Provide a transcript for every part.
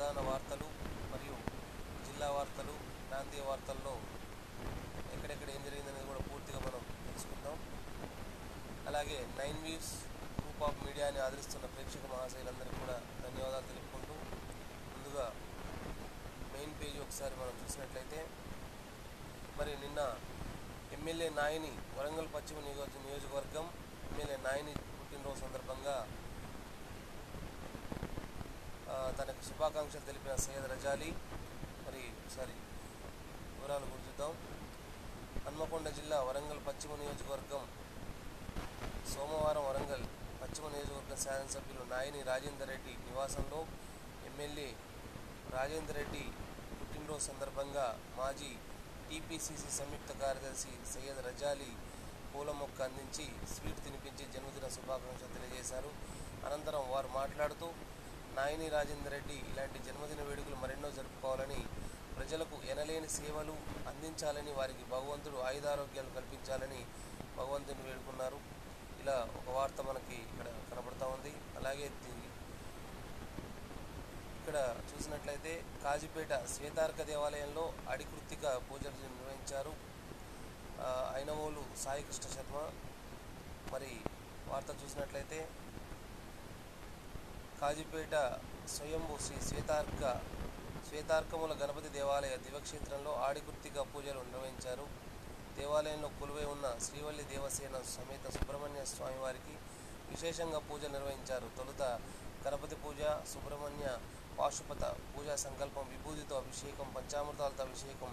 ప్రధాన వార్తలు మరియు జిల్లా వార్తలు, ప్రాంతీయ వార్తల్లో ఎక్కడెక్కడ ఏం జరిగిందనేది కూడా పూర్తిగా మనం తెలుసుకుందాం. అలాగే 9 వ్యూస్ గ్రూప్ ఆఫ్ మీడియాని ఆదరిస్తున్న ప్రేక్షక మహాశైలందరికీ కూడా ధన్యవాదాలు తెలుపుకుంటూ, ముందుగా మెయిన్ పేజీ ఒకసారి మనం చూసినట్లయితే, మరి నిన్న ఎమ్మెల్యే నాయిని వరంగల్ పశ్చిమ నియోజకవర్గం ఎమ్మెల్యే నాయిని పుట్టినరోజు సందర్భంగా తనకు శుభాకాంక్షలు తెలిపిన సయ్యద్ రజాలి. మరి ఒకసారి వివరాలు గుర్తుద్దాం. హన్మకొండ జిల్లా వరంగల్ పశ్చిమ నియోజకవర్గం సోమవారం వరంగల్ పశ్చిమ నియోజకవర్గ శాసనసభ్యులు నాయిని రాజేందర్ రెడ్డి నివాసంలో ఎమ్మెల్యే రాజేందర్ రెడ్డి పుట్టినరోజు సందర్భంగా మాజీ టీపీసీసీ సంయుక్త కార్యదర్శి సయ్యద్ రజాలి పూల మొక్క అందించి స్వీట్ తినిపించి జన్మదిన శుభాకాంక్షలు తెలియజేశారు. అనంతరం వారు మాట్లాడుతూ, నాయిని రాజేందర్ రెడ్డి ఇలాంటి జన్మదిన వేడుకలు మరెన్నో జరుపుకోవాలని, ప్రజలకు ఎనలేని సేవలు అందించాలని, వారికి భగవంతుడు ఆయుధారోగ్యాలు కల్పించాలని భగవంతుని వేడుకున్నారు. ఇలా ఒక వార్త మనకి ఇక్కడ కనబడతా ఉంది. అలాగే ఇక్కడ చూసినట్లయితే కాజీపేట శ్వేతార్క దేవాలయంలో అడికృత్తిక పూజలు నిర్వహించారు ఐనవోలు సాయి కృష్ణ శర్మ. మరి వార్త చూసినట్లయితే కాజీపేట స్వయంభూ శ్రీ శ్వేతార్కముల గణపతి దేవాలయ దివక్షేత్రంలో ఆడికృత్తిక పూజలు నిర్వహించారు. దేవాలయంలో కొలువై ఉన్న శ్రీవల్లి దేవసేన సమేత సుబ్రహ్మణ్య స్వామి వారికి విశేషంగా పూజలు నిర్వహించారు. తొలుత గణపతి పూజ, సుబ్రహ్మణ్య పాశుపత పూజా సంకల్పం, విభూతితో అభిషేకం, పంచామృతాలతో అభిషేకం,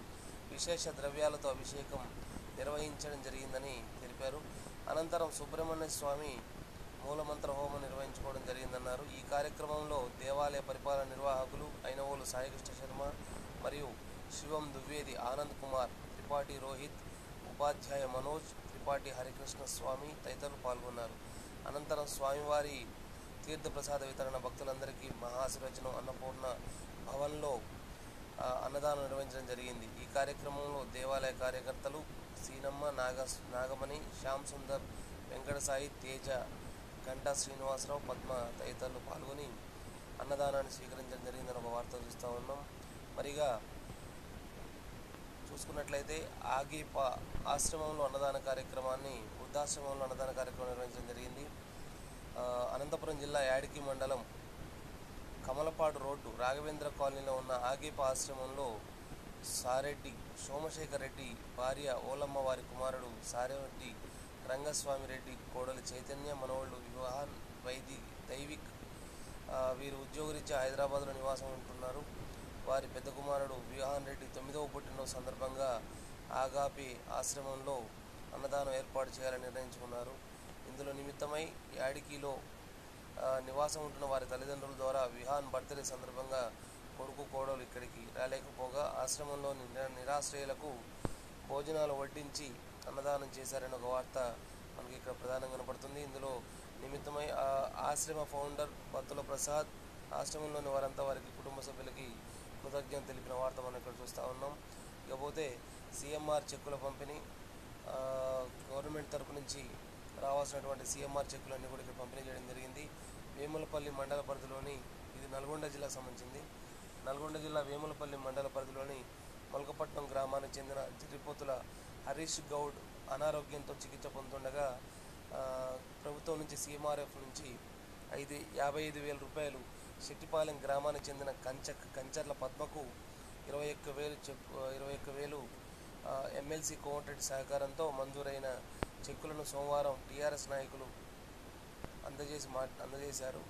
విశేష ద్రవ్యాలతో అభిషేకం నిర్వహించడం జరిగిందని తెలిపారు. అనంతరం సుబ్రహ్మణ్య స్వామి మూలమంత్ర హోమం నిర్వహించుకోవడం జరిగిందన్నారు. ఈ కార్యక్రమంలో దేవాలయ పరిపాలన నిర్వాహకులు ఐనవోలు సాయికృష్ణ శర్మ మరియు శివం ద్వివేది, ఆనంద్ కుమార్, త్రిపాఠి రోహిత్, ఉపాధ్యాయ మనోజ్, త్రిపాఠి హరికృష్ణ స్వామి తదితరులు పాల్గొన్నారు. అనంతరం స్వామివారి తీర్థప్రసాద వితరణ, భక్తులందరికీ మహాశివచనం అన్నపూర్ణ భవన్లో అన్నదానం నిర్వహించడం జరిగింది. ఈ కార్యక్రమంలో దేవాలయ కార్యకర్తలు సీనమ్మ, నాగమణి, శ్యామ్ సుందర్, వెంకట సాయి, తేజ, గంటా శ్రీనివాసరావు, పద్మ తదితరులు పాల్గొని అన్నదానాన్ని స్వీకరించడం జరిగిందని ఒక వార్త చూస్తూ ఉన్నాం. మరిగా చూసుకున్నట్లయితే ఆగీప ఆశ్రమంలో అన్నదాన కార్యక్రమాన్ని, వృద్ధాశ్రమంలో అన్నదాన కార్యక్రమం నిర్వహించడం జరిగింది. అనంతపురం జిల్లా యాడికి మండలం కమలపాడు రోడ్డు రాఘవేంద్ర కాలనీలో ఉన్న ఆగీప ఆశ్రమంలో సారెడ్డి సోమశేఖర్ రెడ్డి భార్య ఓలమ్మ, వారి కుమారుడు సారెడ్డి రంగస్వామి రెడ్డి, కోడలి చైతన్య, మనోళ్ళు వివాహన్ దైవిక్ వీరు ఉద్యోగరీత్యా హైదరాబాద్లో నివాసం ఉంటున్నారు. వారి పెద్ద కుమారుడు వివాహన్ రెడ్డి 9వ పుట్టినరోజు సందర్భంగా ఆగాపి ఆశ్రమంలో అన్నదానం ఏర్పాటు చేయాలని నిర్ణయించుకున్నారు. ఇందులో నిమిత్తమై యాడికిలో నివాసం ఉంటున్న వారి తల్లిదండ్రుల ద్వారా విహాన్ బర్త్డే సందర్భంగా కొడుకు, కోడలు ఇక్కడికి రాలేకపోగా ఆశ్రమంలోని నిరాశ్రయులకు భోజనాలు వడ్డించి అన్నదానం చేశారని ఒక వార్త మనకి ఇక్కడ ప్రధానంగా కనపడుతుంది. ఇందులో నిమిత్తమై ఆశ్రమ ఫౌండర్ బత్తుల ప్రసాద్, ఆశ్రమంలోని వారంతా వారికి కుటుంబ సభ్యులకి కృతజ్ఞత తెలిపిన వార్త మనం ఇక్కడ చూస్తూ ఉన్నాం. ఇకపోతే సిఎంఆర్ చెక్కుల పంపిణీ, గవర్నమెంట్ తరపు నుంచి రావాల్సినటువంటి సిఎంఆర్ చెక్కులన్నీ కూడా ఇక్కడ పంపిణీ చేయడం జరిగింది. వేములపల్లి మండల పరిధిలోని, ఇది నల్గొండ జిల్లాకు సంబంధించింది, నల్గొండ జిల్లా వేములపల్లి మండల పరిధిలోని మొలకపట్నం గ్రామానికి చెందిన జిరిపోతుల హరీష్ గౌడ్ అనారోగ్యంతో చికిత్స పొందుతుండగా ప్రభుత్వం నుంచి సిఎంఆర్ఎఫ్ నుంచి 55,000 రూపాయలు, శెట్టిపాలెం గ్రామానికి చెందిన కంచర్ల పద్మకు 21,000 ఎమ్మెల్సీ కోమటిరెడ్డి సహకారంతో మంజూరైన చెక్కులను సోమవారం టీఆర్ఎస్ నాయకులు అందజేశారు.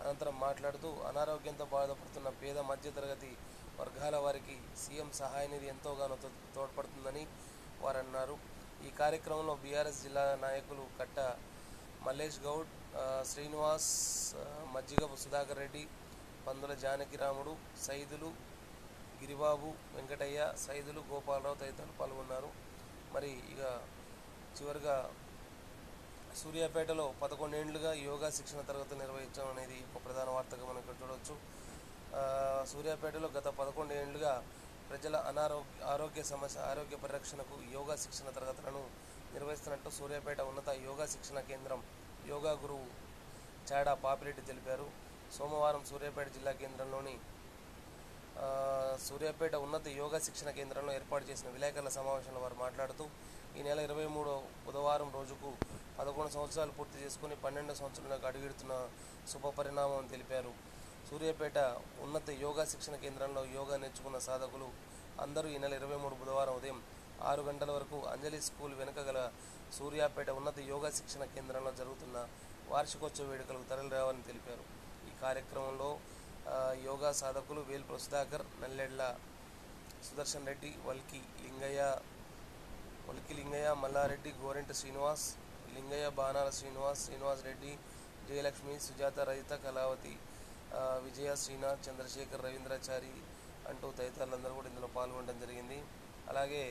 అనంతరం మాట్లాడుతూ, అనారోగ్యంతో బాధపడుతున్న పేద మధ్యతరగతి వర్గాల వారికి సీఎం సహాయ నిధి ఎంతోగానో తోడ్పడుతుందని వారు అన్నారు. ఈ కార్యక్రమంలో బీఆర్ఎస్ జిల్లా నాయకులు కట్ట మల్లేష్ గౌడ్, శ్రీనివాస్, మజ్జిగపు సుధాకర్ రెడ్డి, పందుల జానకిరాముడు, సైదులు గిరిబాబు, వెంకటయ్య, సైదులు గోపాలరావు తదితరులు పాల్గొన్నారు. మరి ఇక చివరిగా సూర్యాపేటలో 11 ఏళ్లుగా యోగా శిక్షణ తరగతులు నిర్వహించడం అనేది ఒక ప్రధాన వార్తగా మనం ఇక్కడ చూడవచ్చు. సూర్యాపేటలో గత 11 ఏళ్లుగా ప్రజల ఆరోగ్య పరిరక్షణకు యోగా శిక్షణ తరగతులను నిర్వహిస్తున్నట్టు సూర్యాపేట ఉన్నత యోగా శిక్షణ కేంద్రం యోగా గురువు చాడా పాపిరెడ్డి తెలిపారు. సోమవారం సూర్యాపేట జిల్లా కేంద్రంలోని సూర్యాపేట ఉన్నత యోగా శిక్షణ కేంద్రంలో ఏర్పాటు చేసిన విలేకరుల సమావేశంలో వారు మాట్లాడుతూ ఈ నెల 23 బుధవారం రోజుకు 11 సంవత్సరాలు పూర్తి చేసుకుని 12 సంవత్సరాలకు అడుగుడుతున్న శుభ పరిణామం తెలిపారు. సూర్యాపేట ఉన్నత యోగా శిక్షణ కేంద్రంలో యోగా నేర్చుకున్న సాధకులు అందరూ ఈ నెల 23 బుధవారం ఉదయం 6 గంటల వరకు అంజలి స్కూల్ వెనుక గల సూర్యాపేట ఉన్నత యోగా శిక్షణ కేంద్రంలో జరుగుతున్న వార్షికోత్సవ వేడుకలకు తరలిరావాలని తెలిపారు. ఈ కార్యక్రమంలో యోగా సాధకులు వేల్పుల సుధాకర్, నల్లెడ్ల సుదర్శన్ రెడ్డి, వల్కి లింగయ్య, మల్లారెడ్డి, గోరెంట శ్రీనివాస్, లింగయ్య, బాణాల శ్రీనివాస్ రెడ్డి, జయలక్ష్మి, సుజాత, రజిత, కళావతి, విజయ, శ్రీనాథ్, చంద్రశేఖర్, రవీంద్రాచారి అంటూ తదితరులందరూ కూడా ఇందులో పాల్గొనడం జరిగింది. అలాగే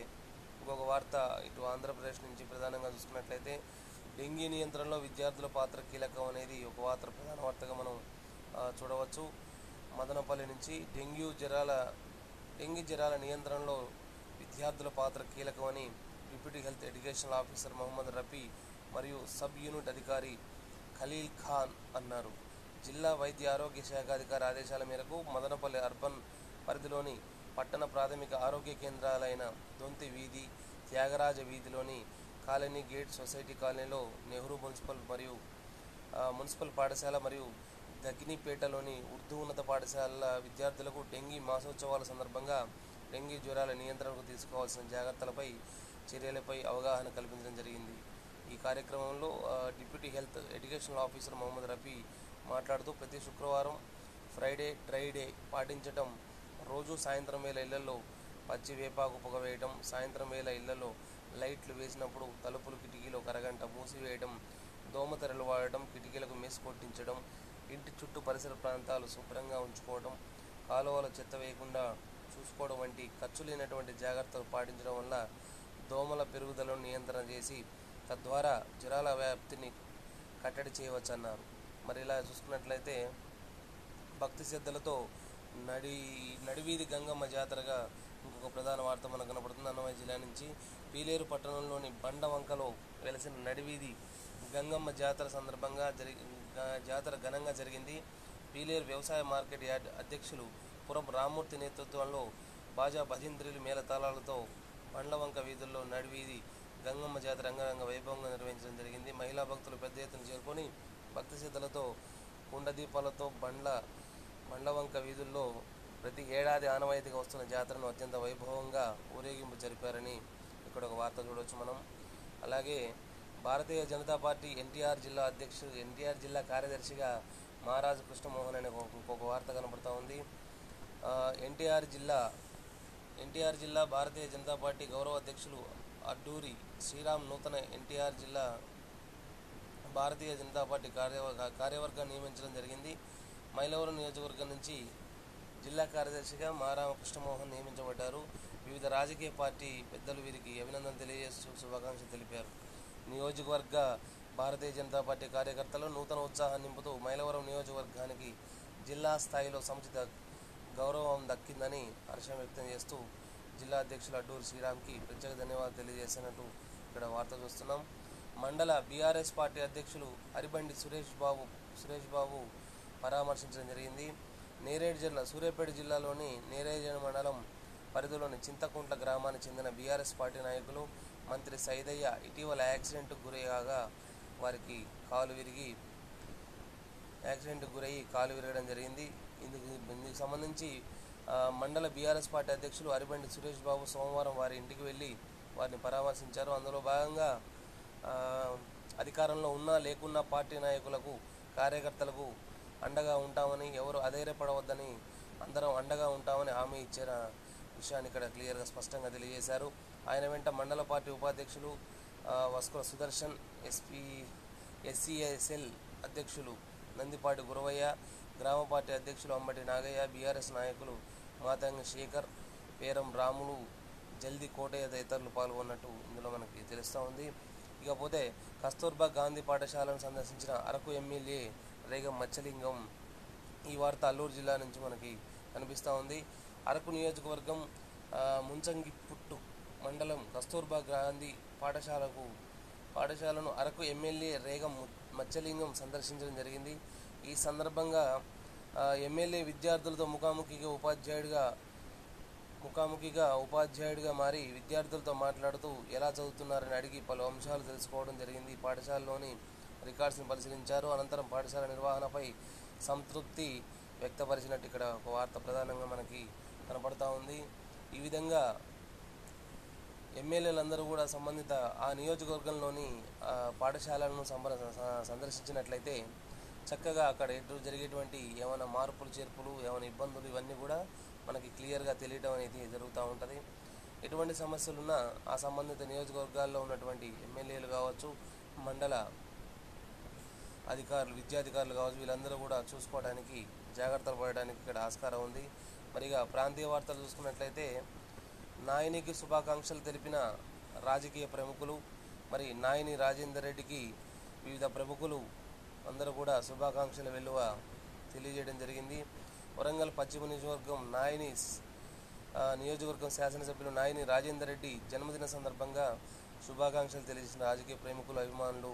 ఇంకొక వార్త ఇటు ఆంధ్రప్రదేశ్ నుంచి ప్రధానంగా చూసుకున్నట్లయితే డెంగీ నియంత్రణలో విద్యార్థుల పాత్ర కీలకం అనేది ఒక ప్రధాన వార్తగా మనం చూడవచ్చు. మదనపల్లి నుంచి డెంగీ జ్వరాల నియంత్రణలో విద్యార్థుల పాత్ర కీలకమని deputy health educational officer Mohammed Rafi మరియు సబ్ యూనిట్ అధికారి ఖలీల్ ఖాన్ అన్నారు. జిల్లా వైద్య ఆరోగ్య శాఖ అధికారి ఆదేశాల మేరకు మదనపల్లి అర్బన్ పరిధిలోని పట్టణ ప్రాథమిక ఆరోగ్య కేంద్రాలైన దొంతి వీధి, త్యాగరాజ వీధిలోని కాలనీ గేట్ సొసైటీ కాలనీలో నెహ్రూ మున్సిపల్ పాఠశాల మరియు దగినిపేటలోని ఉర్దూ ఉన్నత పాఠశాలల విద్యార్థులకు డెంగీ మాసోత్సవాల సందర్భంగా డెంగీ జ్వరాల నియంత్రణకు తీసుకోవాల్సిన జాగ్రత్తలపై చర్యలపై అవగాహన కల్పించడం జరిగింది. ఈ కార్యక్రమంలో deputy health educational officer Mohammed Rafi మాట్లాడుతూ ప్రతి శుక్రవారం ఫ్రైడే డ్రై డే పాటించటం, రోజు సాయంత్రం వేళ ఇళ్లలో పచ్చి వేపాకు పొగ వేయటం, సాయంత్రం వేళ ఇళ్లలో లైట్లు వేసినప్పుడు తలుపులు కిటికీలు ఒక అరగంట మూసివేయడం, దోమతెరలు వాడటం, కిటికీలకు మెస్ కొట్టించడం, ఇంటి చుట్టూ పరిసర ప్రాంతాలు శుభ్రంగా ఉంచుకోవడం, కాలువలో చెత్త వేయకుండా చూసుకోవడం వంటి ఖర్చు లేనటువంటి జాగ్రత్తలు పాటించడం వల్ల దోమల పెరుగుదలను నియంత్రణ చేసి తద్వారా జ్వరాల వ్యాప్తిని కట్టడి చేయవచ్చన్నారు. మరి ఇలా చూసుకున్నట్లయితే భక్తి శ్రద్ధలతో నడివీధి గంగమ్మ జాతరగా ఇంకొక ప్రధాన వార్త మనకు కనపడుతుంది. అన్నమయ్య జిల్లా నుంచి పీలేరు పట్టణంలోని బండవంకలో వెలసిన నడివీధి గంగమ్మ జాతర సందర్భంగా జాతర ఘనంగా జరిగింది. పీలేరు వ్యవసాయ మార్కెట్ యార్డ్ అధ్యక్షులు పురం రామ్మూర్తి నేతృత్వంలో బాజా భజంత్రీలు మేళతాళాలతో బండ్లవంక వీధుల్లో నడివీధి గంగమ్మ జాతర అంగరంగ వైభవంగా నిర్వహించడం జరిగింది. మహిళా భక్తులు పెద్ద ఎత్తున చేరుకొని భక్తి శ్రద్ధలతో కుండ దీపాలతో బండ్లవంక వీధుల్లో ప్రతి ఏడాది ఆనవాయితీగా వస్తున్న జాతరను అత్యంత వైభవంగా ఊరేగింపు జరిపారని ఇక్కడ ఒక వార్త చూడవచ్చు మనం. అలాగే భారతీయ జనతా పార్టీ ఎన్టీఆర్ జిల్లా కార్యదర్శిగా మహారాజు కృష్ణమోహన్ అనే ఇంకొక వార్త కనబడుతూ ఉంది. ఎన్టీఆర్ జిల్లా భారతీయ జనతా పార్టీ గౌరవ అధ్యక్షులు అడ్డూరి శ్రీరామ్ నూతన ఎన్టీఆర్ జిల్లా భారతీయ జనతా పార్టీ కార్యవర్గాన్ని నియమించడం జరిగింది. మైలవరం నియోజకవర్గం నుంచి జిల్లా కార్యదర్శిగా మారామ కృష్ణమోహన్ నియమించబడ్డారు. వివిధ రాజకీయ పార్టీ పెద్దలు వీరికి అభినందన తెలియజేస్తూ శుభాకాంక్షలు తెలిపారు. నియోజకవర్గ భారతీయ జనతా పార్టీ కార్యకర్తలు నూతన ఉత్సాహాన్ని నింపుతూ మైలవరం నియోజకవర్గానికి జిల్లా స్థాయిలో సముచిత గౌరవం దక్కిందని హర్షం వ్యక్తం చేస్తూ జిల్లా అధ్యక్షులు అడ్డూరి శ్రీరామ్కి ప్రత్యేక ధన్యవాదాలు తెలియజేసినట్టు ఇక్కడ వార్త చూస్తున్నాం. మండల బీఆర్ఎస్ పార్టీ అధ్యక్షులు హరిబండి సురేష్ బాబు పరామర్శించడం జరిగింది. సూర్యాపేట జిల్లాలోని నేరేడ్ మండలం పరిధిలోని చింతకుంట్ల గ్రామానికి చెందిన బీఆర్ఎస్ పార్టీ నాయకులు మంత్రి సైదయ్య ఇటీవల యాక్సిడెంట్కు గురయ్యగా వారికి కాలు విరగడం జరిగింది. ఇందుకు సంబంధించి మండల బీఆర్ఎస్ పార్టీ అధ్యక్షులు హరిబండి సురేష్ బాబు సోమవారం వారి ఇంటికి వెళ్ళి వారిని పరామర్శించారు. అందులో భాగంగా అధికారంలో ఉన్నా లేకున్నా పార్టీ నాయకులకు కార్యకర్తలకు అండగా ఉంటామని, ఎవరు అధైర్యపడవద్దని, అందరం అండగా ఉంటామని హామీ ఇచ్చిన విషయాన్ని ఇక్కడ క్లియర్గా స్పష్టంగా తెలియజేశారు. ఆయన వెంట మండల పార్టీ ఉపాధ్యక్షులు వస్కుల సుదర్శన్, ఎస్సీఎస్ఎల్ అధ్యక్షులు నందిపాటి గురవయ్య, గ్రామ పార్టీ అధ్యక్షులు అంబటి నాగయ్య, బీఆర్ఎస్ నాయకులు మాతంగి శేఖర్, పేరం రాములు, జల్ది కోటయ్య తదితరులు పాల్గొన్నట్టు ఇందులో మనకి తెలుస్తూ ఉంది. ఇకపోతే కస్తూర్బా గాంధీ పాఠశాలను సందర్శించిన అరకు ఎమ్మెల్యే రేగం మచ్చలింగం. ఈ వార్త అల్లూరు జిల్లా నుంచి మనకి కనిపిస్తూ ఉంది. అరకు నియోజకవర్గం ముంచంగిపుట్టు మండలం కస్తూర్బా గాంధీ పాఠశాలను అరకు ఎమ్మెల్యే రేగం మచ్చలింగం సందర్శించడం జరిగింది. ఈ సందర్భంగా ఎమ్మెల్యే విద్యార్థులతో ముఖాముఖిగా మారి విద్యార్థులతో మాట్లాడుతూ ఎలా చదువుతున్నారని అడిగి పలు అంశాలు తెలుసుకోవడం జరిగింది. పాఠశాలలోని రికార్డ్స్ని పరిశీలించారు. అనంతరం పాఠశాల నిర్వహణపై సంతృప్తి వ్యక్తపరిచినట్టు ఇక్కడ ఒక వార్త ప్రధానంగా మనకి కనపడతా ఉంది. ఈ విధంగా ఎమ్మెల్యేలందరూ కూడా సంబంధిత ఆ నియోజకవర్గంలోని పాఠశాలలను సందర్శించినట్లయితే చక్కగా అక్కడ ఎటు జరిగేటువంటి ఏమైనా మార్పులు చేర్పులు ఏమైనా ఇబ్బందులు ఇవన్నీ కూడా మనకి క్లియర్గా తెలియడం అనేది జరుగుతూ ఉంటుంది. ఎటువంటి సమస్యలున్నా ఆ సంబంధిత నియోజకవర్గాల్లో ఉన్నటువంటి ఎమ్మెల్యేలు కావచ్చు, మండల అధికారులు, విద్యాధికారులు కావచ్చు, వీళ్ళందరూ కూడా చూసుకోవడానికి జాగ్రత్తలు పడడానికి ఇక్కడ ఆస్కారం ఉంది. మరిగా ప్రాంతీయ వార్తలు చూసుకున్నట్లయితే నాయనికి శుభాకాంక్షలు తెలిపిన రాజకీయ ప్రముఖులు, మరి నాయని రాజేందర్ రెడ్డికి వివిధ ప్రముఖులు అందరూ కూడా శుభాకాంక్షల వెల్లువ తెలియజేయడం జరిగింది. వరంగల్ పశ్చిమ నియోజకవర్గం శాసనసభ్యులు నాయని రాజేందర్ రెడ్డి జన్మదిన సందర్భంగా శుభాకాంక్షలు తెలియజేసిన రాజకీయ ప్రేమికులు, అభిమానులు,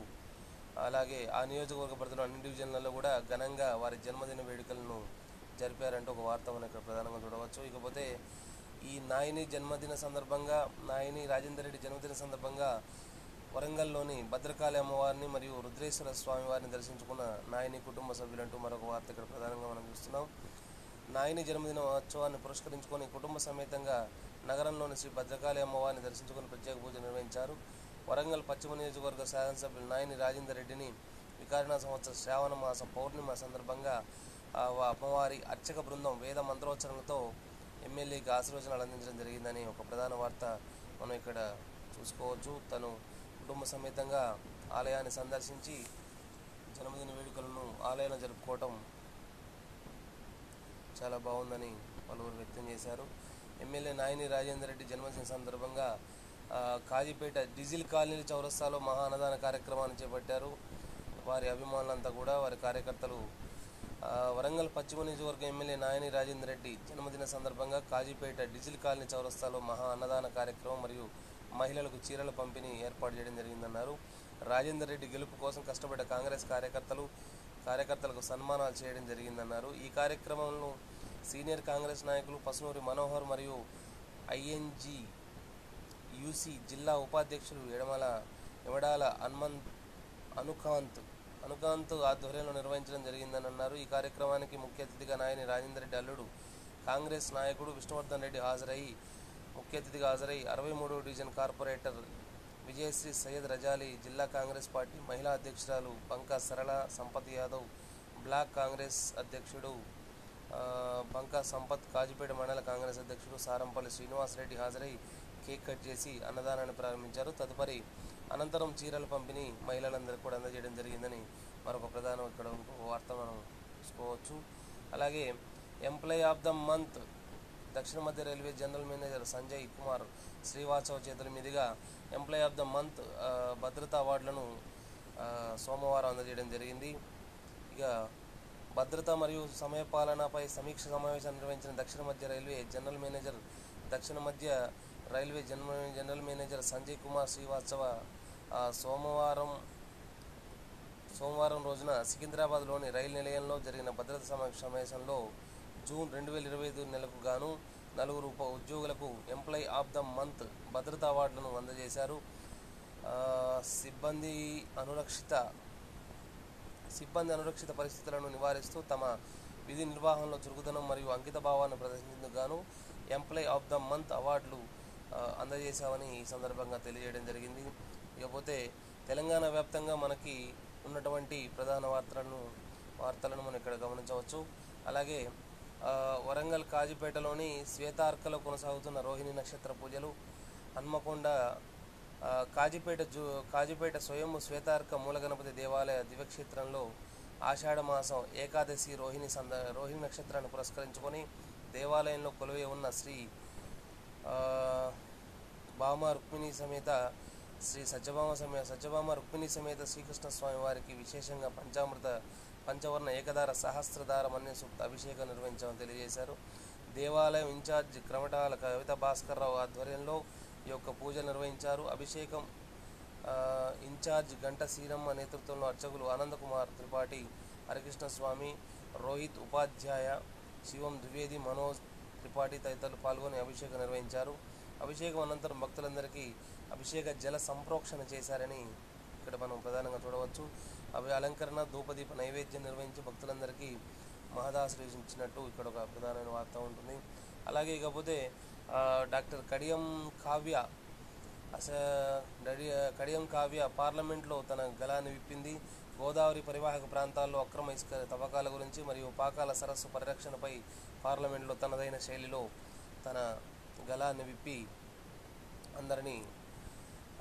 అలాగే ఆ నియోజకవర్గ పరిధిలో అన్ని డివిజన్లలో కూడా ఘనంగా వారి జన్మదిన వేడుకలను జరిపారంటూ ఒక వార్త మనం ఇక్కడ ప్రధానంగా చూడవచ్చు. ఇకపోతే ఈ నాయని రాజేందర్ రెడ్డి జన్మదిన సందర్భంగా వరంగల్లోని భద్రకాళి అమ్మవారిని మరియు రుద్రేశ్వర స్వామి వారిని దర్శించుకున్న నాయని కుటుంబ సభ్యులంటూ మరొక వార్త ఇక్కడ ప్రధానంగా మనం చూస్తున్నాం. నాయని జన్మదినోత్సవాన్ని పురస్కరించుకొని కుటుంబ సమేతంగా నగరంలోని శ్రీ భద్రకాళి అమ్మవారిని దర్శించుకుని ప్రత్యేక పూజలు నిర్వహించారు. వరంగల్ పశ్చిమ నియోజకవర్గ శాసనసభ్యులు నాయని రాజేందర్ రెడ్డిని వికారిణ సంవత్సర శ్రావణ మాస పౌర్ణిమ సందర్భంగా అమ్మవారి అర్చక బృందం వేద మంత్రోచ్చరణలతో ఎమ్మెల్యేకి ఆశీర్వచనాలు అందించడం జరిగిందని ఒక ప్రధాన వార్త మనం ఇక్కడ చూసుకోవచ్చు. తను కుటుంబ సమేతంగా ఆలయాన్ని సందర్శించి జన్మదిన వేడుకలను ఆలయంలో జరుపుకోవటం చాలా బాగుందని పలువురు వ్యక్తం చేశారు. ఎమ్మెల్యే నాయని రాజేందర్ రెడ్డి జన్మదిన సందర్భంగా కాజీపేట డీజిల్ కాలనీ చౌరస్తాలో మహా అన్నదాన కార్యక్రమాన్ని చేపట్టారు. వారి అభిమానులంతా కూడా, వారి కార్యకర్తలు వరంగల్ పశ్చిమ నియోజకవర్గ ఎమ్మెల్యే నాయని రాజేందర్ రెడ్డి జన్మదిన సందర్భంగా కాజీపేట డీజిల్ కాలనీ చౌరస్తాలో మహా అన్నదాన కార్యక్రమం మరియు మహిళలకు చీరల పంపిణీ ఏర్పాటు చేయడం జరిగిందన్నారు. రాజేందర్ రెడ్డి గెలుపు కోసం కష్టపడ్డ కాంగ్రెస్ కార్యకర్తలకు సన్మానాలు చేయడం జరిగిందన్నారు. ఈ కార్యక్రమంలో సీనియర్ కాంగ్రెస్ నాయకులు పసునూరి మనోహర్ మరియు INGUC జిల్లా ఉపాధ్యక్షులు ఎమడాల అనుకాంత్ ఆధ్వర్యంలో నిర్వహించడం జరిగిందని అన్నారు. ఈ కార్యక్రమానికి ముఖ్య అతిథిగా నాయని రాజేందర్ రెడ్డి అల్లుడు కాంగ్రెస్ నాయకుడు విష్ణువర్ధన్ రెడ్డి ముఖ్య అతిథిగా హాజరై 63వ డివిజన్ కార్పొరేటర్ విజయశ్రీ సయ్యద్ రజాలి, జిల్లా కాంగ్రెస్ పార్టీ మహిళా అధ్యక్షురాలు బంకా సరళ, సంపత్ యాదవ్, బ్లాక్ కాంగ్రెస్ అధ్యక్షుడు బంకా సంపత్, కాజీపేట మండల కాంగ్రెస్ అధ్యక్షుడు సారంపల్లి శ్రీనివాసరెడ్డి హాజరై కేక్ కట్ చేసి అన్నదానాన్ని ప్రారంభించారు. అనంతరం చీరల పంపిణీ మహిళలందరికీ కూడా అందజేయడం జరిగిందని మరొక ప్రధాన ఇక్కడ వార్త మనం చూసుకోవచ్చు. అలాగే ఎంప్లాయీ ఆఫ్ ద మంత్ దక్షిణ మధ్య railway general manager Sanjay Kumar Srivastava చేతుల మీదుగా ఎంప్లాయీ ఆఫ్ ద మంత్ భద్రతా అవార్డులను సోమవారం అందజేయడం జరిగింది. ఇక భద్రత మరియు సమయపాలనపై సమీక్ష సమావేశం నిర్వహించిన దక్షిణ మధ్య railway general manager Sanjay Kumar Srivastava సోమవారం రోజున సికింద్రాబాద్లోని రైలు నిలయంలో జరిగిన భద్రతా సమావేశంలో జూన్ 2025 నెలకు గాను 4 ఉద్యోగులకు ఎంప్లాయీ ఆఫ్ ద మంత్ భద్రతా అవార్డులను అందజేశారు. సిబ్బంది అనురక్షిత పరిస్థితులను నివారిస్తూ తమ విధి నిర్వహణలో చురుకుదనం మరియు అంకిత భావాన్ని ప్రదర్శించేందుకు గాను ఎంప్లాయీ ఆఫ్ ద మంత్ అవార్డులు అందజేశామని ఈ సందర్భంగా తెలియజేయడం జరిగింది. ఇకపోతే తెలంగాణ వ్యాప్తంగా మనకి ఉన్నటువంటి ప్రధాన వార్తలను మనం ఇక్కడ గమనించవచ్చు. అలాగే వరంగల్ కాజీపేటలోని శ్వేతార్కలో కొనసాగుతున్న రోహిణి నక్షత్ర పూజలు, హన్మకొండ కాజీపేట స్వయంభు శ్వేతార్క మూలగణపతి దేవాలయ దివ్యక్షేత్రంలో ఆషాఢ మాసం ఏకాదశి రోహిణి నక్షత్రాన్ని పురస్కరించుకొని దేవాలయంలో కొలువై ఉన్న శ్రీ సత్యభామ రుక్మిణి సమేత శ్రీకృష్ణ స్వామి వారికి విశేషంగా పంచవర్ణ ఏకదార సహస్రధార మన్య సూక్త అభిషేకం నిర్వహించామని తెలియజేశారు. దేవాలయం ఇన్ఛార్జ్ క్రమటాల కవిత భాస్కర్రావు ఆధ్వర్యంలో ఈ యొక్క పూజలు నిర్వహించారు. అభిషేకం ఇన్ఛార్జ్ గంట సీనమ్మ నేతృత్వంలో అర్చకులు ఆనందకుమార్ త్రిపాఠి, హరికృష్ణ స్వామి, రోహిత్ ఉపాధ్యాయ, శివం ద్వివేది, మనోజ్ త్రిపాఠి తదితరులు పాల్గొని అభిషేకం నిర్వహించారు. అభిషేకం అనంతరం భక్తులందరికీ అభిషేక జల సంప్రోక్షణ చేశారని ఇక్కడ మనం ప్రధానంగా చూడవచ్చు. అలంకరణ, ధూపదీప నైవేద్యం నిర్వహించి భక్తులందరికీ మహదాశ్రయించినట్టు ఇక్కడ ఒక ప్రధానమైన వార్త ఉంటుంది. అలాగే ఇకపోతే డాక్టర్ కడియం కావ్య పార్లమెంట్లో తన గళాన్ని విప్పింది. గోదావరి పరివాహక ప్రాంతాల్లో అక్రమ ఇసుక తవ్వకాల గురించి మరియు పాకాల సరస్సు పరిరక్షణపై పార్లమెంట్లో తనదైన శైలిలో తన గళాన్ని విప్పి అందరినీ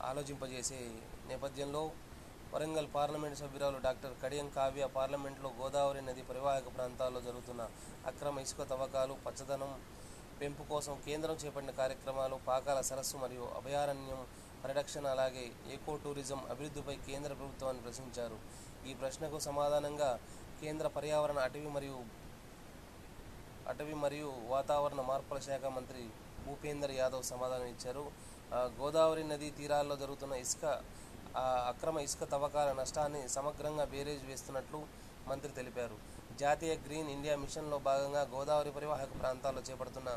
ఆలోచింపజేసే నేపథ్యంలో వరంగల్ పార్లమెంటు సభ్యురాలు డాక్టర్ కడియం కావ్య పార్లమెంట్లో గోదావరి నది పరివాహక ప్రాంతాల్లో జరుగుతున్న అక్రమ ఇసుక తవ్వకాలు, పచ్చదనం పెంపు కోసం కేంద్రం చేపట్టిన కార్యక్రమాలు, పాకాల సరస్సు మరియు అభయారణ్యం పరిరక్షణ, అలాగే ఎకో టూరిజం అభివృద్ధిపై కేంద్ర ప్రభుత్వాన్ని ప్రశ్నించారు. ఈ ప్రశ్నకు సమాధానంగా కేంద్ర పర్యావరణ, అటవీ మరియు వాతావరణ మార్పుల శాఖ మంత్రి భూపేందర్ యాదవ్ సమాధానం ఇచ్చారు. గోదావరి నదీ తీరాల్లో జరుగుతున్న అక్రమ ఇసుక తవ్వకాల నష్టాన్ని సమగ్రంగా బేరీజు వేస్తున్నట్లు మంత్రి తెలిపారు. జాతీయ గ్రీన్ ఇండియా మిషన్లో భాగంగా గోదావరి పరివాహక ప్రాంతాల్లో చేపడుతున్న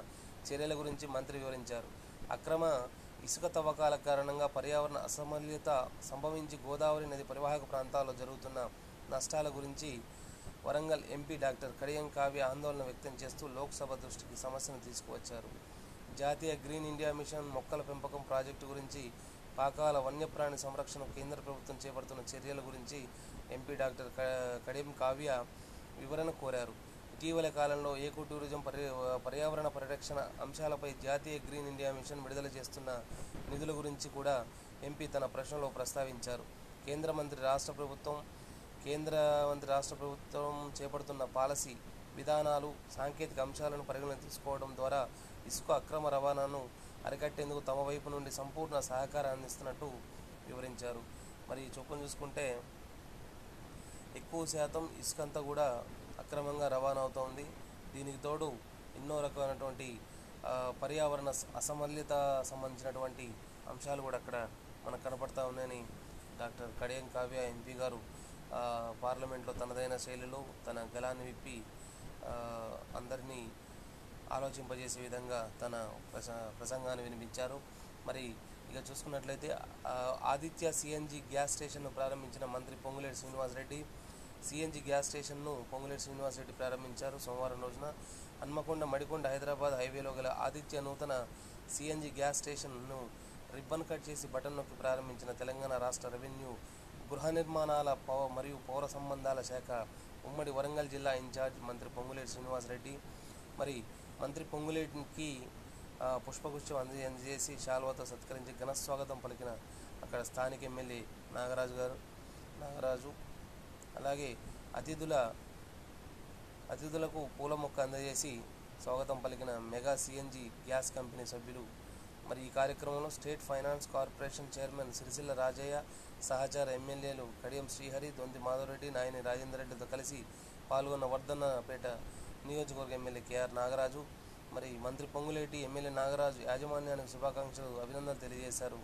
చర్యల గురించి మంత్రి వివరించారు. అక్రమ ఇసుక తవ్వకాల కారణంగా పర్యావరణ అసమతుల్యత సంభవించి గోదావరి నది పరివాహక ప్రాంతాల్లో జరుగుతున్న నష్టాల గురించి వరంగల్ ఎంపీ డాక్టర్ కడియం కావ్య ఆందోళన వ్యక్తం చేస్తూ లోక్సభ దృష్టికి సమస్యను తీసుకువచ్చారు. జాతీయ గ్రీన్ ఇండియా మిషన్ మొక్కల పెంపకం ప్రాజెక్టు గురించి, పాకాల వన్యప్రాణి సంరక్షణ కేంద్ర ప్రభుత్వం చేపడుతున్న చర్యల గురించి ఎంపీ డాక్టర్ కడియం కావ్య వివరణ కోరారు. ఇటీవల కాలంలో ఏకో టూరిజం, పర్యావరణ పరిరక్షణ అంశాలపై జాతీయ గ్రీన్ ఇండియా మిషన్ విడుదల చేస్తున్న నిధుల గురించి కూడా ఎంపీ తన ప్రశ్నలో ప్రస్తావించారు. కేంద్ర మంత్రి రాష్ట్ర ప్రభుత్వం చేపడుతున్న పాలసీ విధానాలు, సాంకేతిక అంశాలను పరిగణన తీసుకోవడం ద్వారా ఇసుక అక్రమ రవాణాను అరికట్టేందుకు తమ వైపు నుండి సంపూర్ణ సహకారం అందిస్తున్నట్టు వివరించారు. మరి చొప్పున చూసుకుంటే ఎక్కువ శాతం ఇసుకంతా కూడా అక్రమంగా రవాణా అవుతోంది. దీనికి తోడు ఎన్నో రకమైనటువంటి పర్యావరణ అసమతుల్యత సంబంధించినటువంటి అంశాలు కూడా అక్కడ మనకు కనపడతా ఉన్నాయని డాక్టర్ కడియం కావ్య ఎంపీ గారు పార్లమెంట్లో తనదైన శైలిలో తన గళాన్ని విప్పి అందరినీ ఆలోచింపజేసే విధంగా తన ప్రసంగాన్ని వినిపించారు. మరి ఇక చూసుకున్నట్లయితే ఆదిత్య సిఎన్జి గ్యాస్ స్టేషన్ను ప్రారంభించిన మంత్రి పొంగులేటి శ్రీనివాసరెడ్డి సిఎన్జి గ్యాస్ స్టేషన్ను పొంగులేటి శ్రీనివాసరెడ్డి ప్రారంభించారు. సోమవారం రోజున హన్మకొండ మడికొండ హైదరాబాద్ హైవేలో గల ఆదిత్య నూతన సిఎన్జి గ్యాస్ స్టేషన్ను రిబ్బన్ కట్ చేసి బటన్ నొక్కి ప్రారంభించిన తెలంగాణ రాష్ట్ర రెవెన్యూ, గృహ నిర్మాణాల మరియు పౌర సంబంధాల శాఖ ఉమ్మడి వరంగల్ జిల్లా ఇన్ఛార్జ్ మంత్రి పొంగులేటి శ్రీనివాసరెడ్డి. మరి మంత్రి పొంగులేటికి పుష్పగుచ్చం అందజేసి శాల్వాతో సత్కరించి ఘన స్వాగతం పలికిన అక్కడ స్థానిక ఎమ్మెల్యే నాగరాజు అలాగే అతిథులకు పూల మొక్క అందజేసి స్వాగతం పలికిన మెగా సిఎన్జి గ్యాస్ కంపెనీ సభ్యులు. మరి ఈ కార్యక్రమంలో state finance corporation chairman Sircilla Rajaiah, సహచార ఎమ్మెల్యేలు కడియం శ్రీహరి, దొంతి మాధవరెడ్డి, నాయని రాజేందర్ రెడ్డితో కలిసి పాల్గొన్న వర్ధన్నపేట నియోజకవర్గ ఎమ్మెల్యే కేఆర్ నాగరాజు. మరి మంత్రి పొంగులేటి, ఎమ్మెల్యే నాగరాజు యాజమాన్యానికి శుభాకాంక్షలు, అభినందనలు తెలియజేశారు.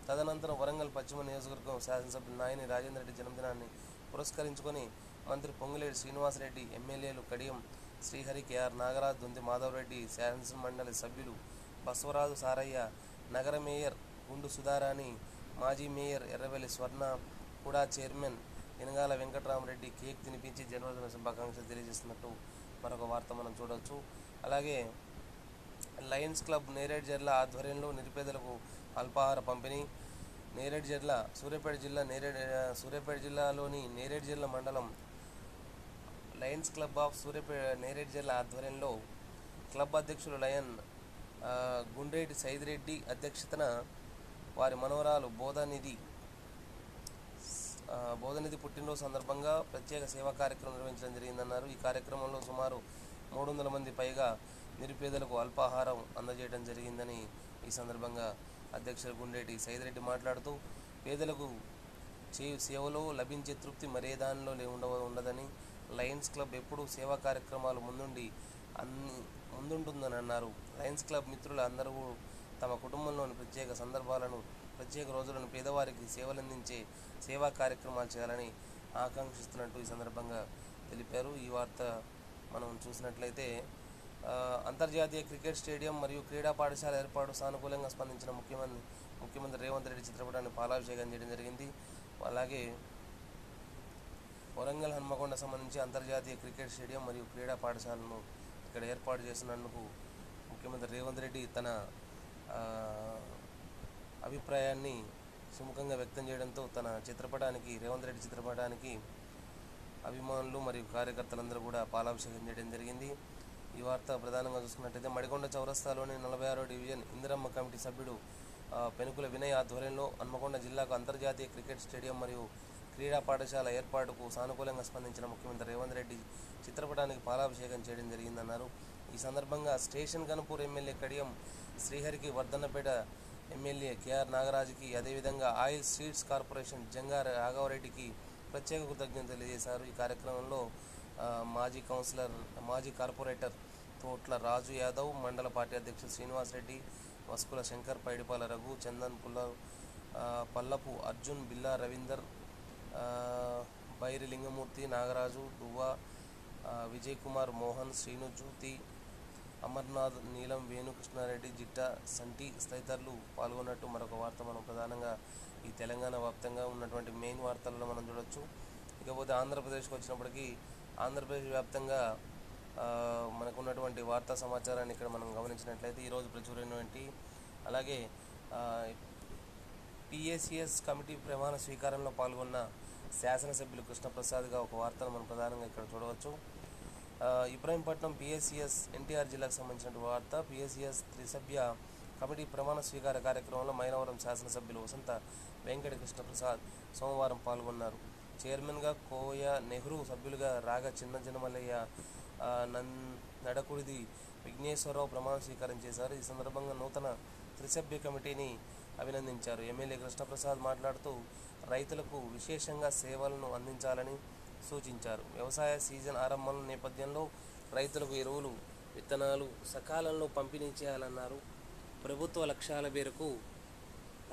తదనంతరం వరంగల్ పశ్చిమ నియోజకవర్గం శాసనసభ్యులు నాయని రాజేందర్ రెడ్డి జన్మదినాన్ని పురస్కరించుకొని మంత్రి పొంగులేటి శ్రీనివాసరెడ్డి, ఎమ్మెల్యేలు కడియం శ్రీహరి, కేఆర్ నాగరాజు, దొంతి మాధవరెడ్డి, శాసన మండలి సభ్యులు బసవరాజు సారయ్య, నగర మేయర్ గుండు సుధారాణి, మాజీ మేయర్ ఎర్రవెల్లి స్వర్ణ, కూడా చైర్మన్ ఇనగాల వెంకటరామరెడ్డి కేక్ తినిపించి జన్మదిన శుభాకాంక్షలు తెలియజేస్తున్నట్టు మరొక వార్త మనం చూడవచ్చు. అలాగే లయన్స్ క్లబ్ నేరేడ్ జర్ల ఆధ్వర్యంలో నిరుపేదలకు అల్పాహార పంపిణీ. సూర్యాపేట జిల్లాలోని నేరేడ్ జర్ల మండలం లయన్స్ క్లబ్ ఆఫ్ నేరేడ్ జర్ల ఆధ్వర్యంలో క్లబ్ అధ్యక్షులు లయన్ గుండ్రేటి సైదిరెడ్డి అధ్యక్షతన వారి మనవరాలు బోధనిధి పుట్టినరోజు సందర్భంగా ప్రత్యేక సేవా కార్యక్రమం నిర్వహించడం జరిగిందన్నారు. ఈ కార్యక్రమంలో సుమారు 300 మంది పైగా నిరుపేదలకు అల్పాహారం అందజేయడం జరిగిందని ఈ సందర్భంగా అధ్యక్షులు గుండేటి సైదిరెడ్డి మాట్లాడుతూ, పేదలకు చేయు సేవలో లభించే తృప్తి మరే దానిలో ఉండదని, లయన్స్ క్లబ్ ఎప్పుడూ సేవా కార్యక్రమాలు ముందుంటుందని అన్నారు. లయన్స్ క్లబ్ మిత్రులు అందరూ తమ కుటుంబంలోని ప్రత్యేక రోజులను పేదవారికి సేవలందించే సేవా కార్యక్రమాలు చేయాలని ఆకాంక్షిస్తున్నట్టు ఈ సందర్భంగా తెలిపారు. ఈ వార్త మనం చూసినట్లయితే అంతర్జాతీయ క్రికెట్ స్టేడియం మరియు క్రీడా పాఠశాల ఏర్పాటు సానుకూలంగా స్పందించిన ముఖ్యమంత్రి రేవంత్ రెడ్డి చిత్రపటాన్ని పాలాభిషేకం చేయడం జరిగింది. అలాగే వరంగల్ హన్మకొండ సంబంధించి అంతర్జాతీయ క్రికెట్ స్టేడియం మరియు క్రీడా పాఠశాలను ఇక్కడ ఏర్పాటు చేసినందుకు ముఖ్యమంత్రి రేవంత్ రెడ్డి తన అభిప్రాయాన్ని సుముఖంగా వ్యక్తం చేయడంతో తన చిత్రపటానికి రేవంత్ రెడ్డి చిత్రపటానికి అభిమానులు మరియు కార్యకర్తలందరూ కూడా పాలాభిషేకం చేయడం జరిగింది. ఈ వార్త ప్రధానంగా చూసుకున్నట్లయితే మడికొండ చౌరస్తాలోని 46వ డివిజన్ ఇందిరమ్మ కమిటీ సభ్యుడు పెనుకుల వినయ్ ఆధ్వర్యంలో హన్మకొండ జిల్లాకు అంతర్జాతీయ క్రికెట్ స్టేడియం మరియు క్రీడా పాఠశాల ఏర్పాటుకు సానుకూలంగా స్పందించిన ముఖ్యమంత్రి రేవంత్ రెడ్డి చిత్రపటానికి పాలాభిషేకం చేయడం జరిగిందన్నారు. ఈ సందర్భంగా స్టేషన్ గన్పూర్ ఎమ్మెల్యే కడియం శ్రీహరికి, వర్ధన్నపేట ఎమ్మెల్యే కేఆర్ నాగరాజుకి, అదేవిధంగా ఆయిల్ సీడ్స్ కార్పొరేషన్ జంగా రాఘవరెడ్డికి ప్రత్యేక కృతజ్ఞతలు తెలియజేశారు. ఈ కార్యక్రమంలో మాజీ కార్పొరేటర్ తోట్ల రాజు యాదవ్, మండల పార్టీ అధ్యక్షుడు శ్రీనివాస్ రెడ్డి, వస్కుల శంకర్, పైడిపాల రఘు, చందన్ పల్లపు అర్జున్, బిల్లా రవీందర్, బైరి లింగమూర్తి, నాగరాజు, దువ్వా, విజయ్ కుమార్, మోహన్, శ్రీను, జ్యోతి, అమర్నాథ్, నీలం, వేణు, కృష్ణారెడ్డి, జిట్టా, సంటి తదితరులు పాల్గొన్నట్టు మరొక వార్త మనం ప్రధానంగా ఈ తెలంగాణ వ్యాప్తంగా ఉన్నటువంటి మెయిన్ వార్తల్లో మనం చూడొచ్చు. ఇకపోతే ఆంధ్రప్రదేశ్కి వచ్చినప్పటికీ ఆంధ్రప్రదేశ్ వ్యాప్తంగా మనకున్నటువంటి వార్తా సమాచారాన్ని ఇక్కడ మనం గమనించినట్లయితే ఈరోజు ప్రచురైనటువంటి అలాగే పిఏసిఎస్ కమిటీ ప్రమాణ స్వీకారంలో పాల్గొన్న శాసనసభ్యులు కృష్ణప్రసాద్గా ఒక వార్తను మనం ప్రధానంగా ఇక్కడ చూడవచ్చు. ఇబ్రహీంపట్నం పిఏసిఎస్ ఎన్టీఆర్ జిల్లాకు సంబంధించిన వార్త. పిఏసిఎస్ త్రిసభ్య కమిటీ ప్రమాణ స్వీకార కార్యక్రమంలో మైలవరం శాసనసభ్యులు వసంత వెంకట కృష్ణప్రసాద్ సోమవారం పాల్గొన్నారు. చైర్మన్గా కోయ నెహ్రూ, సభ్యులుగా రాగ చిన్నజనమల్లయ్య, నడకుడిది విఘ్నేశ్వరరావు ప్రమాణ స్వీకారం చేశారు. ఈ సందర్భంగా నూతన త్రిసభ్య కమిటీని అభినందించారు. ఎమ్మెల్యే కృష్ణప్రసాద్ మాట్లాడుతూ రైతులకు విశేషంగా సేవలను అందించాలని సూచించారు. వ్యవసాయ సీజన్ ఆరంభం నేపథ్యంలో రైతులకు ఎరువులు, విత్తనాలు సకాలంలో పంపిణీ చేయాలన్నారు. ప్రభుత్వ లక్ష్యాల మేరకు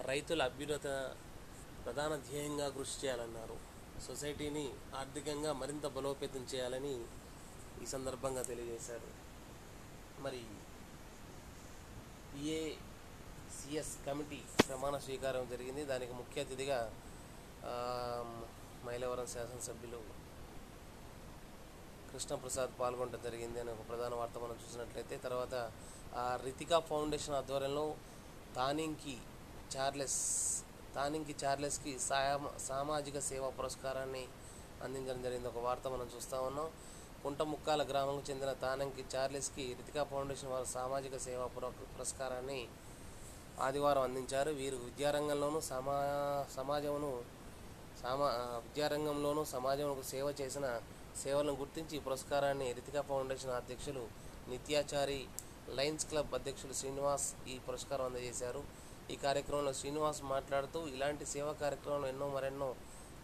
రైతుల అభ్యున్నత ప్రధాన ధ్యేయంగా కృషి చేయాలన్నారు. సొసైటీని ఆర్థికంగా మరింత బలోపేతం చేయాలని ఈ సందర్భంగా తెలియజేశారు. మరి పిఏసిఎస్ కమిటీ ప్రమాణ స్వీకారం జరిగింది. దానికి ముఖ్య అతిథిగా మైలవరం శాసనసభ్యులు కృష్ణప్రసాద్ పాల్గొనడం జరిగింది అనే ఒక ప్రధాన వార్త మనం చూసినట్లయితే, తర్వాత రితికా ఫౌండేషన్ ఆధ్వర్యంలో తానింకి చార్లెస్కి సామాజిక సేవా పురస్కారాన్ని అందించడం జరిగింది. ఒక వార్త మనం చూస్తూ ఉన్నాం. కుంటముక్కాల గ్రామంకు చెందిన తానంకి చార్లెస్కి రితికా ఫౌండేషన్ వారు సామాజిక సేవా పురస్కారాన్ని ఆదివారం అందించారు. వీరు విద్యారంగంలోనూ సమాజంకు సేవ చేసిన సేవలను గుర్తించి ఈ పురస్కారాన్ని రితికా ఫౌండేషన్ అధ్యక్షులు నిత్యాచారి, లయన్స్ క్లబ్ అధ్యక్షులు శ్రీనివాస్ ఈ పురస్కారం అందజేశారు. ఈ కార్యక్రమంలో శ్రీనివాస్ మాట్లాడుతూ ఇలాంటి సేవా కార్యక్రమాలు మరెన్నో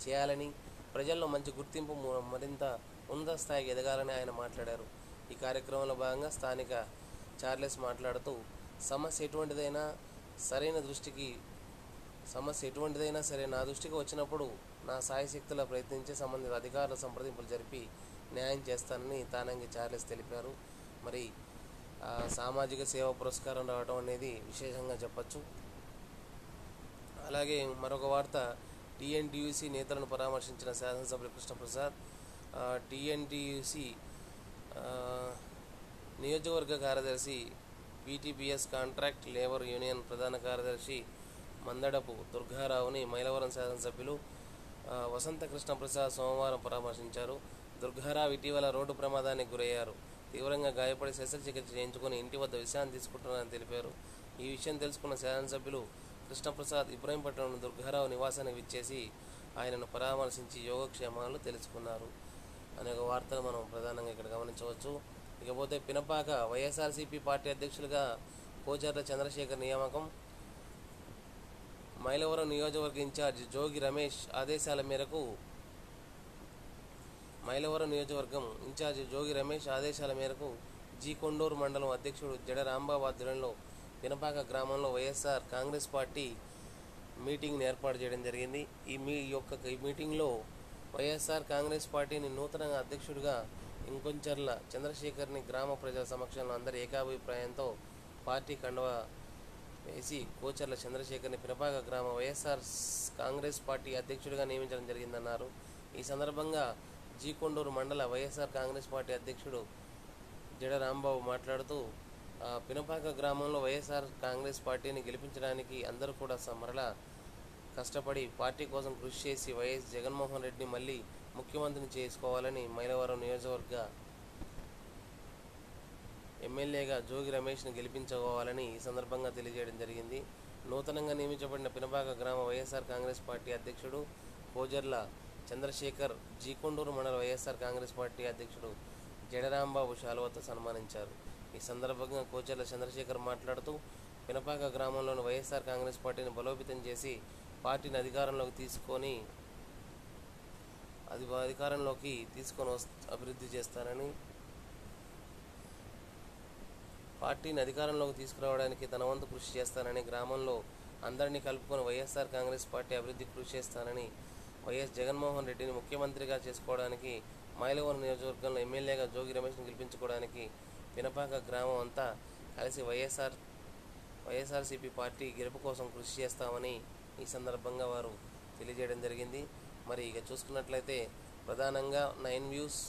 చేయాలని, ప్రజల్లో మంచి గుర్తింపు మరింత ఉన్నత స్థాయికి ఎదగాలని ఆయన మాట్లాడారు. ఈ కార్యక్రమంలో భాగంగా స్థానిక చార్లెస్ మాట్లాడుతూ సమస్య ఎటువంటిదైనా సరే నా దృష్టికి వచ్చినప్పుడు నా సాయశక్తులా ప్రయత్నించి సంబంధిత అధికారుల సంప్రదింపులు జరిపి న్యాయం చేస్తానని తానంగి చార్లెస్ తెలిపారు. మరి సామాజిక సేవా పురస్కారం రావడం అనేది విశేషంగా చెప్పచ్చు. అలాగే మరొక వార్త, టీఎన్టీయూసీ నేతలను పరామర్శించిన శాసనసభ్యులు కృష్ణప్రసాద్. టీఎన్టీయూసీ నియోజకవర్గ కార్యదర్శి, పీటీపీఎస్ కాంట్రాక్ట్ లేబర్ యూనియన్ ప్రధాన కార్యదర్శి మందడపు దుర్గారావుని మైలవరం శాసనసభ్యులు వసంత కృష్ణప్రసాద్ సోమవారం పరామర్శించారు. దుర్గారావు ఇటీవల రోడ్డు ప్రమాదానికి గురయ్యారు. తీవ్రంగా గాయపడి శస్త్రచికిత్స చేయించుకుని ఇంటి వద్ద విశ్రాంతి తీసుకుంటున్నారని తెలిపారు. ఈ విషయం తెలుసుకున్న శాసనసభ్యులు కృష్ణప్రసాద్ ఇబ్రహీంపట్నం దుర్గారావు నివాసానికి విచ్చేసి ఆయనను పరామర్శించి యోగక్షేమాలు తెలుసుకున్నారు అనే ఒక వార్తను మనం ప్రధానంగా ఇక్కడ గమనించవచ్చు. ఇకపోతే పినపాక వైఎస్ఆర్సీపీ పార్టీ అధ్యక్షులుగా కోచర్ల చంద్రశేఖర్ నియామకం. మైలవరం నియోజకవర్గ ఇన్ఛార్జ్ జోగి రమేష్ ఆదేశాల మేరకు జీ కొండూరు మండలం అధ్యక్షుడు జడ రాంబాబు ఆధ్వర్యంలో పినపాక గ్రామంలో వైఎస్ఆర్ కాంగ్రెస్ పార్టీ మీటింగ్ని ఏర్పాటు చేయడం జరిగింది. ఈ మీటింగ్లో వైఎస్ఆర్ కాంగ్రెస్ పార్టీని నూతనంగా అధ్యక్షుడిగా ఇంకొంచర్ల చంద్రశేఖర్ని గ్రామ ప్రజల సమక్షంలో అందరి ఏకాభిప్రాయంతో పార్టీ కండువా వేసి కోచర్ల చంద్రశేఖర్ని పినపాక గ్రామ వైఎస్ఆర్ కాంగ్రెస్ పార్టీ అధ్యక్షుడిగా నియమించడం జరిగిందన్నారు. ఈ సందర్భంగా జీకొండూరు మండల వైఎస్ఆర్ కాంగ్రెస్ పార్టీ అధ్యక్షుడు జడ రాంబాబు మాట్లాడుతూ పినపాక గ్రామంలో వైఎస్ఆర్ కాంగ్రెస్ పార్టీని గెలిపించడానికి అందరూ కూడా మరలా కష్టపడి పార్టీ కోసం కృషి చేసి వైఎస్ జగన్మోహన్ రెడ్డిని మళ్ళీ ముఖ్యమంత్రిని చేసుకోవాలని మైలవరం నియోజకవర్గ ఎమ్మెల్యేగా జోగి రమేష్ను గెలిపించుకోవాలని ఈ సందర్భంగా తెలియజేయడం జరిగింది. నూతనంగా నియమించబడిన పినపాక గ్రామ వైఎస్ఆర్ కాంగ్రెస్ పార్టీ అధ్యక్షుడు కోజర్ల చంద్రశేఖర్ జీకొండూరు మండల వైఎస్ఆర్ కాంగ్రెస్ పార్టీ అధ్యక్షుడు జడరాంబాబు శాలువతో సన్మానించారు. ఈ సందర్భంగా కోచర్ల చంద్రశేఖర్ మాట్లాడుతూ పినపాక గ్రామంలోని వైఎస్ఆర్ కాంగ్రెస్ పార్టీని బలోపేతం చేసి పార్టీని అధికారంలోకి తీసుకొని అభివృద్ధి చేస్తానని, పార్టీని అధికారంలోకి తీసుకురావడానికి తన వంతు కృషి చేస్తానని, గ్రామంలో అందరినీ కలుపుకొని వైఎస్ఆర్ కాంగ్రెస్ పార్టీ అభివృద్ధికి కృషి చేస్తానని, వైఎస్ జగన్మోహన్ రెడ్డిని ముఖ్యమంత్రిగా చేసుకోవడానికి మైలవరం నియోజకవర్గంలో ఎమ్మెల్యేగా జోగి రమేష్ను గెలిపించుకోవడానికి పినపాక గ్రామం అంతా కలిసి వైఎస్ఆర్సీపీ పార్టీ గెలుపు కోసం కృషి చేస్తామని ఈ సందర్భంగా వారు తెలియజేయడం జరిగింది. మరి ఇక చూసుకున్నట్లయితే ప్రధానంగా 9 న్యూస్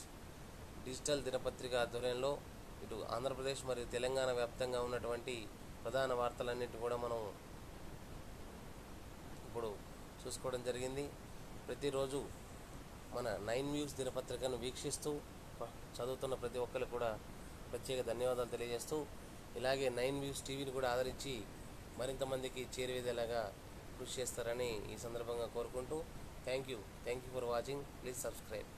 డిజిటల్ దినపత్రిక ఆధ్వర్యంలో ఇటు ఆంధ్రప్రదేశ్ మరియు తెలంగాణ వ్యాప్తంగా ఉన్నటువంటి ప్రధాన వార్తలన్నింటి కూడా మనం ఇప్పుడు చూసుకోవడం జరిగింది. ప్రతిరోజు మన 9 న్యూస్ దినపత్రికను వీక్షిస్తూ చదువుతున్న ప్రతి ఒక్కరికి కూడా ప్రత్యేక ధన్యవాదాలు తెలియజేస్తూ, ఇలాగే 9 న్యూస్ టీవీని కూడా ఆదరించి మరింత మందికి చేరువేదేలాగా కృషి చేస్తారని ఈ సందర్భంగా కోరుకుంటూ thank you for watching. Please subscribe.